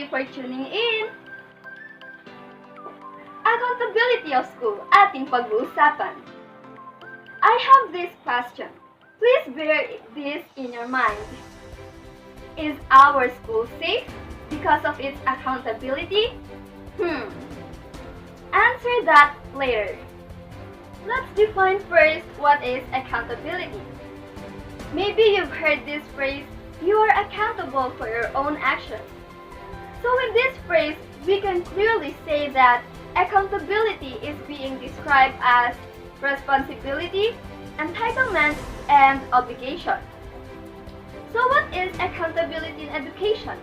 for tuning in! Accountability of school, ating pag-uusapan. I have this question. Please bear this in your mind. Is our school safe because of its accountability? Answer that later. Let's define first what is accountability. Maybe you've heard this phrase, you are accountable for your own actions. So with this phrase, we can clearly say that accountability is being described as responsibility, entitlement, and obligation. So what is accountability in education?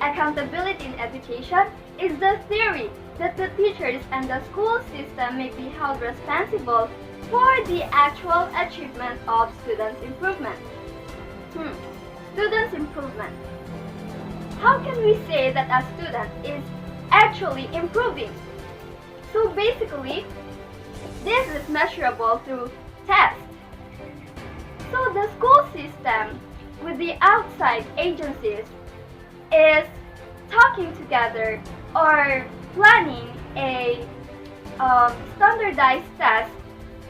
Accountability in education is the theory that the teachers and the school system may be held responsible for the actual achievement of students' improvement. Students' improvement. How can we say that a student is actually improving? So basically, this is measurable through tests. So the school system with the outside agencies is talking together or planning a standardized test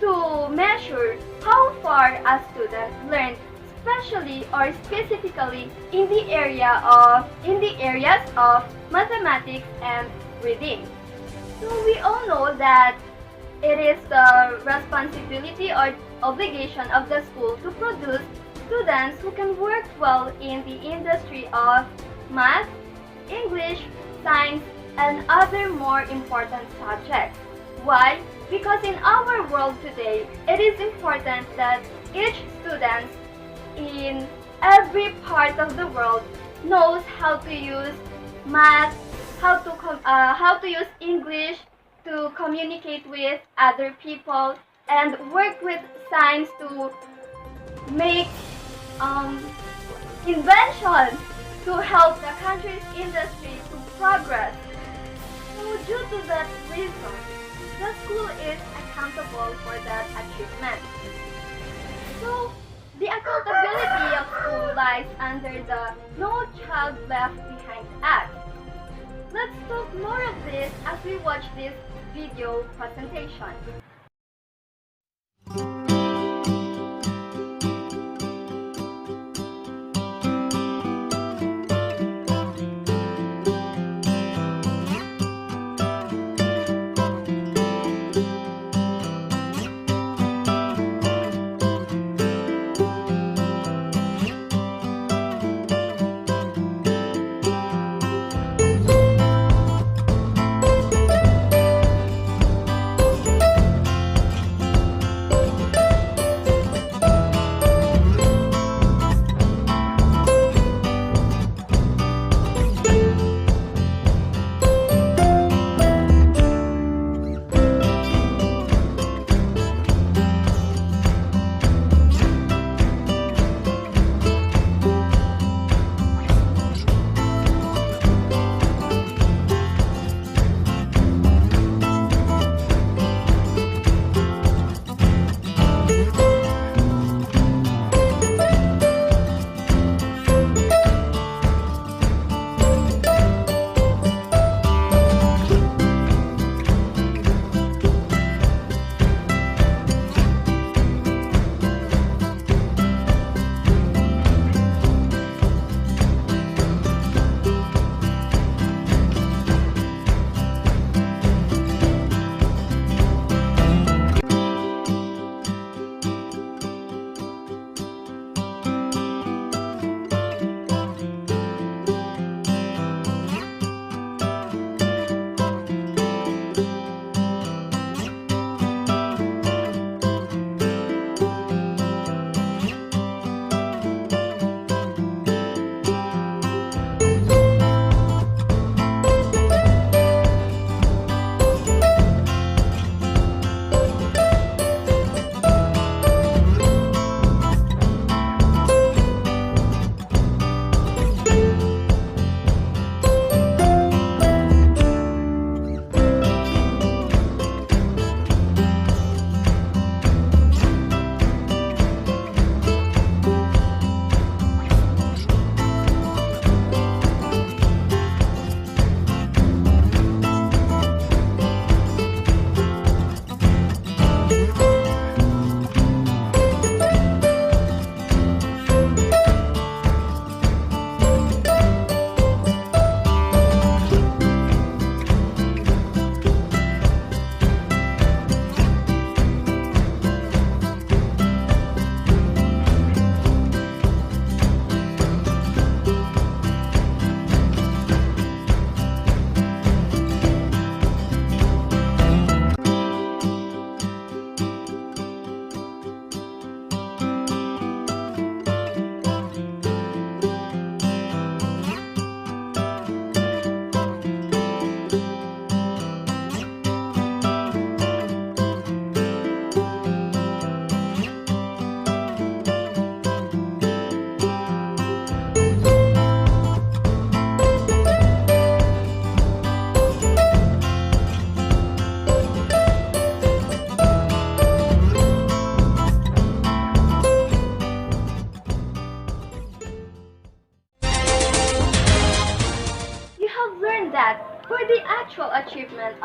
to measure how far a student learned, especially or specifically in the areas of mathematics and reading. So we all know that it is the responsibility or obligation of the school to produce students who can work well in the industry of math, English, science, and other more important subjects. Why? Because in our world today, it is important that each student in every part of the world knows how to use math, how to use English to communicate with other people, and work with science to make inventions to help the country's industry to progress. So due to that reason, the school is accountable for that achievement. So the accountability of school lies under the No Child Left Behind Act. Let's talk more of this as we watch this video presentation.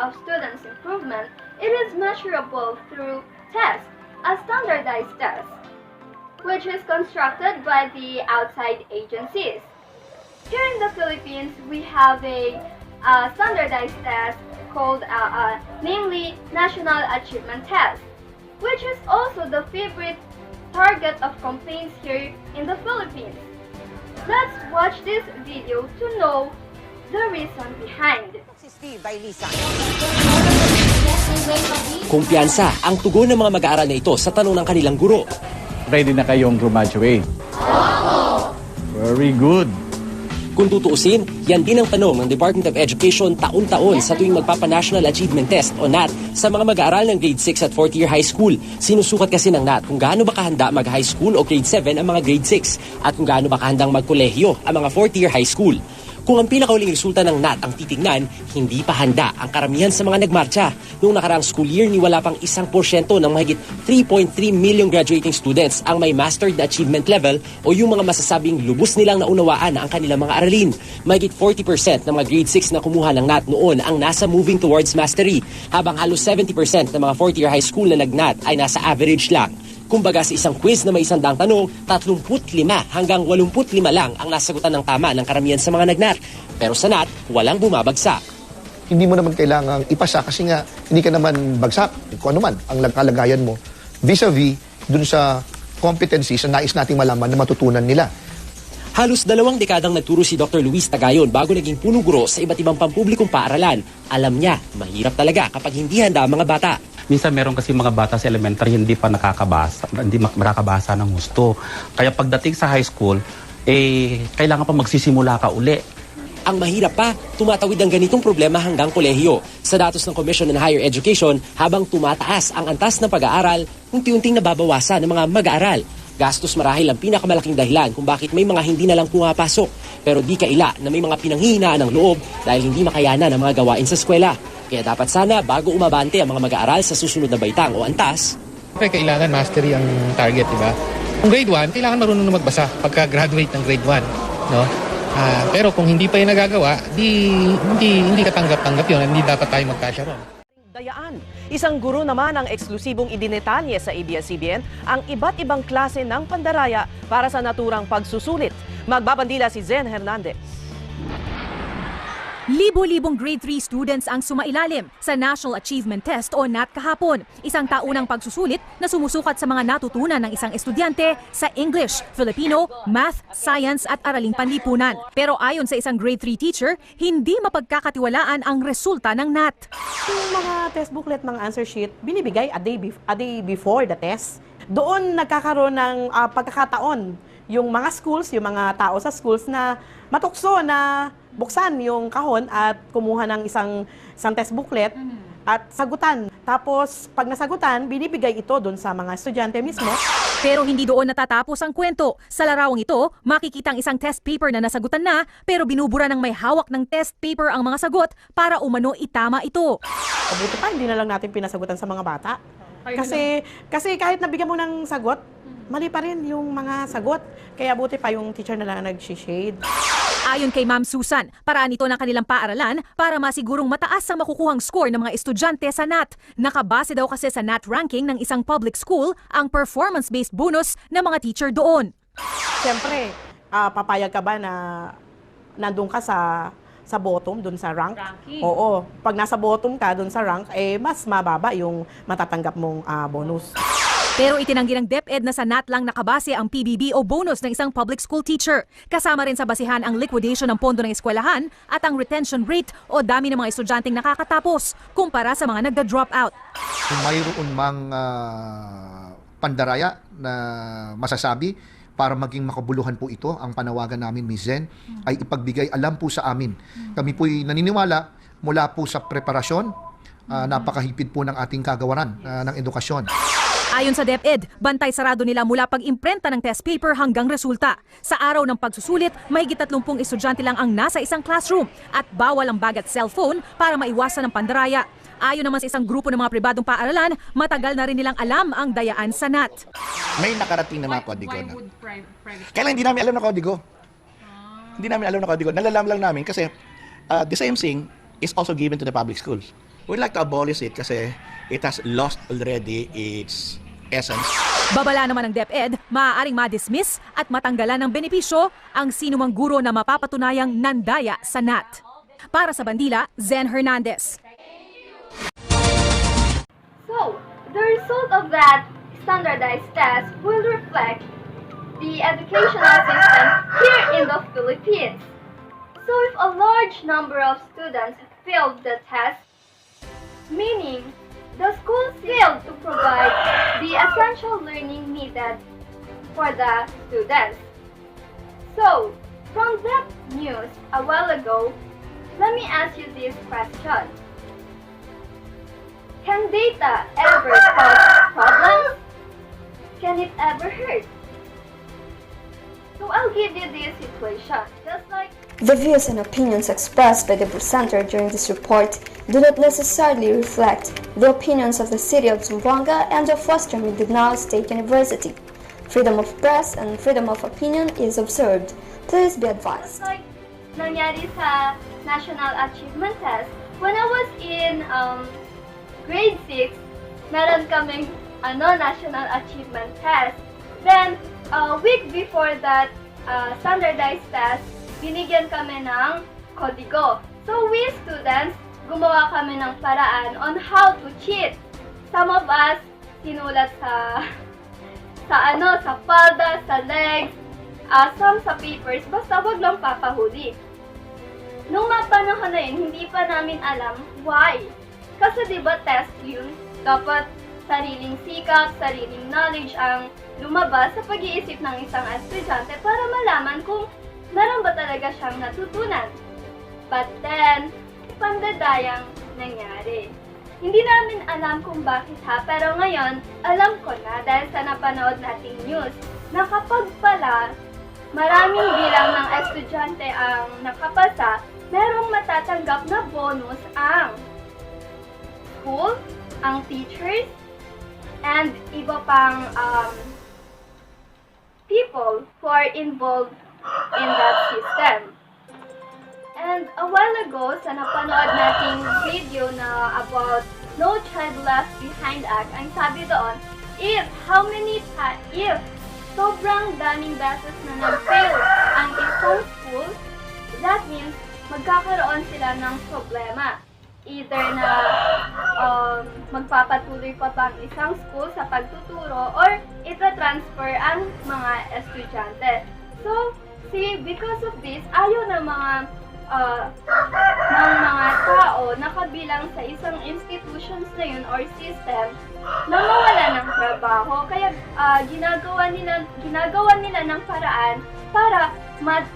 of students' improvement, it is measurable through tests, a standardized test, which is constructed by the outside agencies. Here in the Philippines, we have a standardized test called namely National Achievement Test, which is also the favorite target of complaints here in the Philippines. Let's watch this video to know the reason behind. Kumpiyansa ang tugon ng mga mag-aaral na ito sa tanong ng kanilang guro. Ready na kayong graduate? Very good. Kung tutuusin, yan din ang tanong ng Department of Education taon-taon sa tuwing magpapa-National Achievement Test o NAT sa mga mag-aaral ng grade 6 at 4th year high school. Sinusukat kasi ng NAT kung gaano ba kahanda mag-high school o grade 7 ang mga grade 6 at kung gaano ba kahandang magkolehiyo ang mga 4th year high school. Kung ang pinakauling resulta ng NAT ang titignan, hindi pa handa ang karamihan sa mga nagmarcha. Noong nakaraang school year, ni wala pang 1% ng mahigit 3.3 million graduating students ang may mastered na achievement level o yung mga masasabing lubos nilang naunawaan ang kanilang mga aralin. Mahigit 40% ng mga grade 6 na kumuha ng NAT noon ang nasa moving towards mastery, habang halos 70% ng mga 4th year high school na nag-NAT ay nasa average lang. Kumbaga sa isang quiz na may 100 tanong, 35 hanggang 85 lang ang nasagutan ng tama ng karamihan sa mga nag-NAT. Pero sa NAT, walang bumabagsak. Hindi mo naman kailangang ipasa kasi nga hindi ka naman bagsak. Kung ano man ang kalagayan mo vis-a-vis dun sa competencies na nais nating malaman na matutunan nila. Halos 2 dekadang nagturo si Dr. Luis Tagayon bago naging punong guro sa iba't ibang pampublikong paaralan. Alam niya, mahirap talaga kapag hindi handa ang mga bata. Minsan meron kasi mga bata sa elementary hindi pa hindi makakabasa ng gusto. Kaya pagdating sa high school, kailangan pa magsisimula ka uli. Ang mahirap pa, tumatawid ang ganitong problema hanggang kolehiyo. Sa datos ng Commission on Higher Education, habang tumataas ang antas ng pag-aaral, unti-unting nababawasan ng mga mag-aaral. Gastos marahil ang pinakamalaking dahilan kung bakit may mga hindi na lang pumapasok. Pero di kaila na may mga pinanghihinaan ng loob dahil hindi makayanan ang mga gawain sa eskwela. Kaya dapat sana bago umabante ang mga mag-aaral sa susunod na baitang o antas. Kailangan mastery ang target, di ba? Kung grade 1, kailangan marunong na magbasa pagka-graduate ng grade 1. No? Pero kung hindi pa yung nagagawa, hindi katanggap-tanggap yun. Hindi dapat tayo magkasya ron. Dayaan. Isang guro naman ang eksklusibong idinetalye sa ABS-CBN ang iba't ibang klase ng pandaraya para sa naturang pagsusulit. Magbabandila si Zen Hernandez. Libo-libong grade 3 students ang sumailalim sa National Achievement Test o NAT kahapon. Isang taunang pagsusulit na sumusukat sa mga natutunan ng isang estudyante sa English, Filipino, Math, Science at Araling Panlipunan. Pero ayon sa isang grade 3 teacher, hindi mapagkakatiwalaan ang resulta ng NAT. Yung mga test booklet, mga answer sheet, binibigay a day before the test. Doon nagkakaroon ng pagkakataon yung mga schools, yung mga tao sa schools na matukso na buksan yung kahon at kumuha ng isang test booklet at sagutan. Tapos, pag nasagutan, binibigay ito doon sa mga estudyante mismo. Pero hindi doon natatapos ang kwento. Sa larawang ito, makikita ang isang test paper na nasagutan na, pero binubura ng may hawak ng test paper ang mga sagot para umano itama ito. Mabuti pa, hindi na lang natin pinasagutan sa mga bata. Kasi kahit nabigyan mo ng sagot, mali pa rin yung mga sagot. Kaya buti pa yung teacher na lang nag-shade. Ayon kay Ma'am Susan, paraan ito ng kanilang paaralan para masigurong mataas ang makukuhang score ng mga estudyante sa NAT. Nakabase daw kasi sa NAT ranking ng isang public school ang performance-based bonus ng mga teacher doon. Siyempre, papayag ka ba na nandun ka sa bottom, dun sa rank? Ranking. Oo. Pag nasa bottom ka dun sa rank, mas mababa yung matatanggap mong bonus. Pero itinanggi ng DepEd na sa NAT lang nakabase ang PBB o bonus ng isang public school teacher. Kasama rin sa basihan ang liquidation ng pondo ng eskwelahan at ang retention rate o dami ng mga estudyanteng nakakatapos kumpara sa mga nagda-drop out. Kung mayroon mang pandaraya na masasabi para maging makabuluhan po ito, ang panawagan namin, Ms. Zen, ay ipagbigay alam po sa amin. Kami po'y naniniwala mula po sa preparasyon, napakahipid po ng ating kagawaran ng edukasyon. Ayon sa DepEd, bantay sarado nila mula pag-imprenta ng test paper hanggang resulta. Sa araw ng pagsusulit, mahigit 30 estudyante lang ang nasa isang classroom at bawal ang bag at cellphone para maiwasan ang pandaraya. Ayon naman sa isang grupo ng mga pribadong paaralan, matagal na rin nilang alam ang dayaan sa NAT. May nakarating na kodigo na. Kailan hindi namin alam na kodigo? Hindi namin alam na kodigo. Nalalaman lang namin kasi the same thing is also given to the public schools. We'd like to abolish it kasi it has lost already its essence. Babala naman ng DepEd, maaaring ma-dismiss at matanggalan ng benepisyo ang sinumang guro na mapapatunayang nandaya sa NAT. Para sa Bandila, Zen Hernandez. So, the result of that standardized test will reflect the educational system here in the Philippines. So if a large number of students failed the test, meaning the schools failed to provide the essential learning needed for the students. So, from that news a while ago, let me ask you this question. Can data ever cause problems? Can it ever hurt? So I'll give you this situation. Just like The views and opinions expressed by the presenter during this report do not necessarily reflect the opinions of the City of Zamboanga and of Western Mindanao State University. Freedom of press and freedom of opinion is observed. Please be advised. like nangyari sa National Achievement Test, when I was in grade 6, meron kaming National Achievement Test. Then, a week before that standardized test, binigyan kami ng kodigo. So we students, gumawa kami ng paraan on how to cheat. Some of us, sinulat sa palda, sa legs, some sa papers, basta wag lang papahuli. Nung mga panahon na yun, hindi pa namin alam why. Kasi diba test yun, dapat sariling sikap, sariling knowledge ang lumabas sa pag-iisip ng isang estudyante para malaman kung meron ba talaga siyang natutunan. But then, pandadayang nangyari. Hindi namin alam kung bakit pero ngayon, alam ko na dahil sa napanood nating news, na kapag pala maraming bilang ng estudyante ang nakapasa, merong matatanggap na bonus ang school, ang teachers, and iba pang people who are involved in that system. And a while ago, sa napanood nating video na about No Child Left Behind Act, ang sabi doon, if sobrang daming beses na nag-fail ang isang school, that means magkakaroon sila ng problema. Either na magpapatuloy pa ang isang school sa pagtuturo or ita-transfer ang mga estudyante. So, because of this, ayaw ng mga tao na kabilang sa isang institutions na yun or system na mawala ng trabaho. Kaya ginagawa nila ng paraan para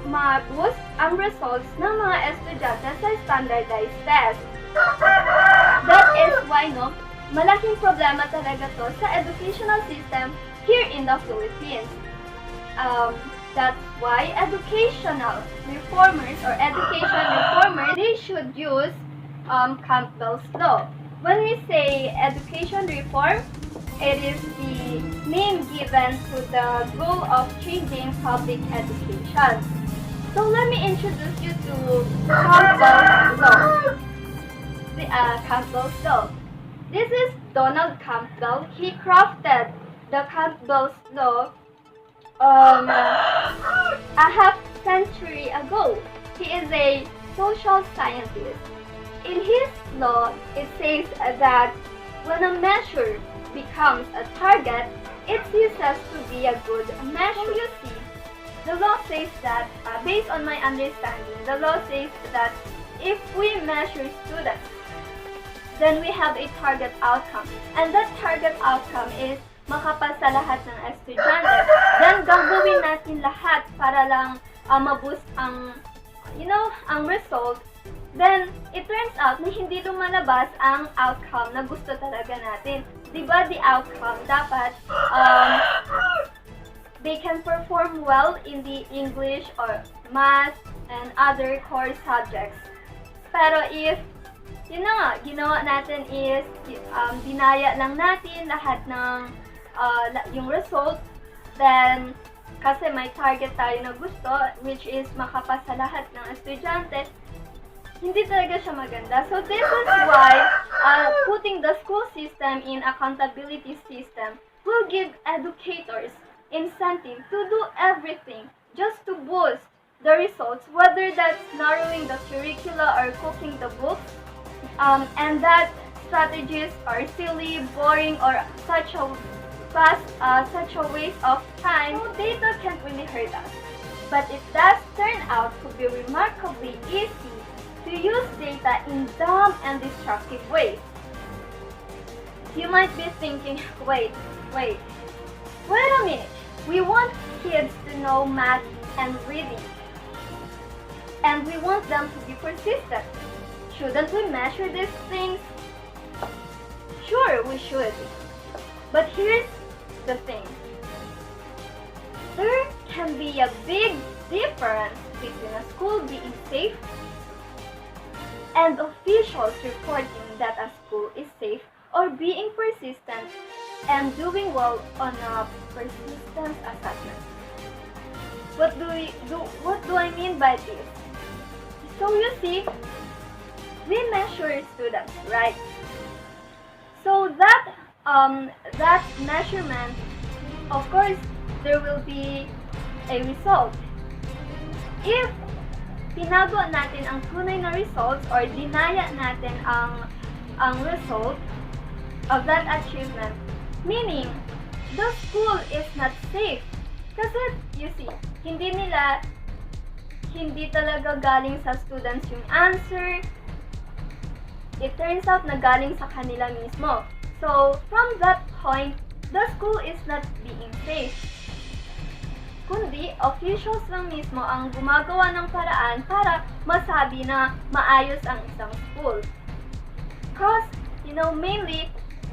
ma-boost ang results ng mga estudyante sa standardized test. That is why, malaking problema talaga to sa educational system here in the Philippines. That's why educational reformers, they should use Campbell's law. When we say education reform, it is the name given to the goal of changing public education. So let me introduce you to Campbell's law. Campbell's law. This is Donald Campbell. He crafted the Campbell's law a half century ago. He is a social scientist. In his law, it says that when a measure becomes a target, it ceases to be a good measure. You see, the law says that, based on my understanding, the law says that if we measure students, then we have a target outcome. And that target outcome is makapasa lahat ng estudyante. Then, gagawin natin lahat para lang ma-boost ang result. Then, it turns out na hindi lumalabas ang outcome na gusto talaga natin. Diba the outcome, dapat they can perform well in the English or math and other core subjects. Pero if ginawa natin is dinaya lang natin lahat ng yung result, then kasi may target tayo na gusto, which is makapasa lahat ng estudyante, hindi talaga siya maganda. So this is why putting the school system in accountability system will give educators incentive to do everything just to boost the results, whether that's narrowing the curricula or cooking the books, and that strategies are silly, boring, or such a waste of time. So data can't really hurt us, but it does turn out to be remarkably easy to use data in dumb and destructive ways. You might be thinking, wait a minute. We want kids to know math and reading, and we want them to be persistent. Shouldn't we measure these things? Sure, we should. But here's the thing. There can be a big difference between a school being safe and officials reporting that a school is safe or being persistent and doing well on a persistence assessment. What do I mean by this? So you see, we measure students, right? So that measurement, of course, there will be a result. If tinago natin ang tunay na results or dinaya natin ang result of that achievement, meaning the school is not safe. Kasi, you see, hindi talaga galing sa students yung answer. It turns out na galing sa kanila mismo. So, from that point, the school is not being safe. Kundi, officials lang mismo ang gumagawa ng paraan para masabi na maayos ang isang school. Because, mainly,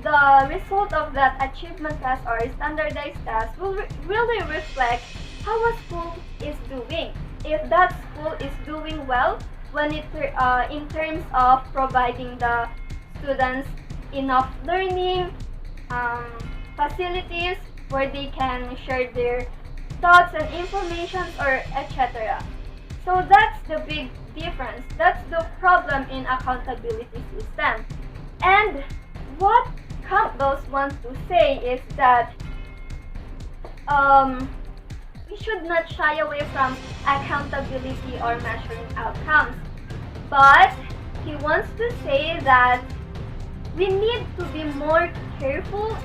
the result of that achievement test or standardized test will really reflect how a school is doing. If that school is doing well when in terms of providing the students enough learning facilities where they can share their thoughts and information or etc. So that's the big difference. That's the problem in accountability system. And what Campbell wants to say is that we should not shy away from accountability or measuring outcomes. But he wants to say that we need to be more careful,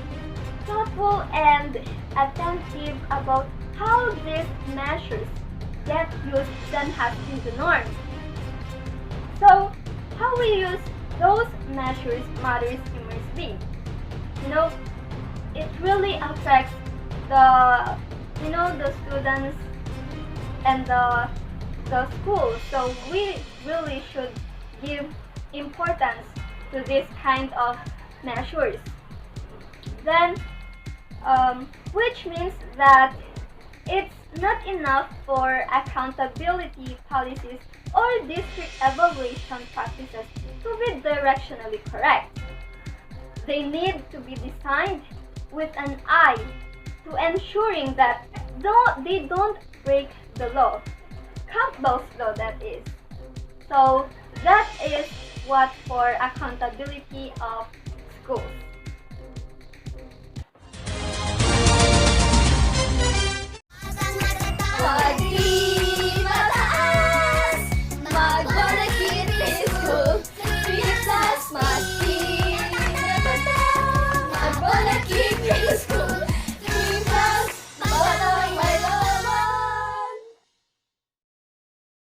thoughtful, and attentive about how these measures get used than has been the norm. So, how we use those measures matters immensely. It really affects the students and the school. So we really should give importance to this kind of measures. Then, which means that it's not enough for accountability policies or district evaluation practices to be directionally correct. They need to be designed with an eye to ensuring that they don't break the law. Campbell's law, that is. So that is what for accountability of schools.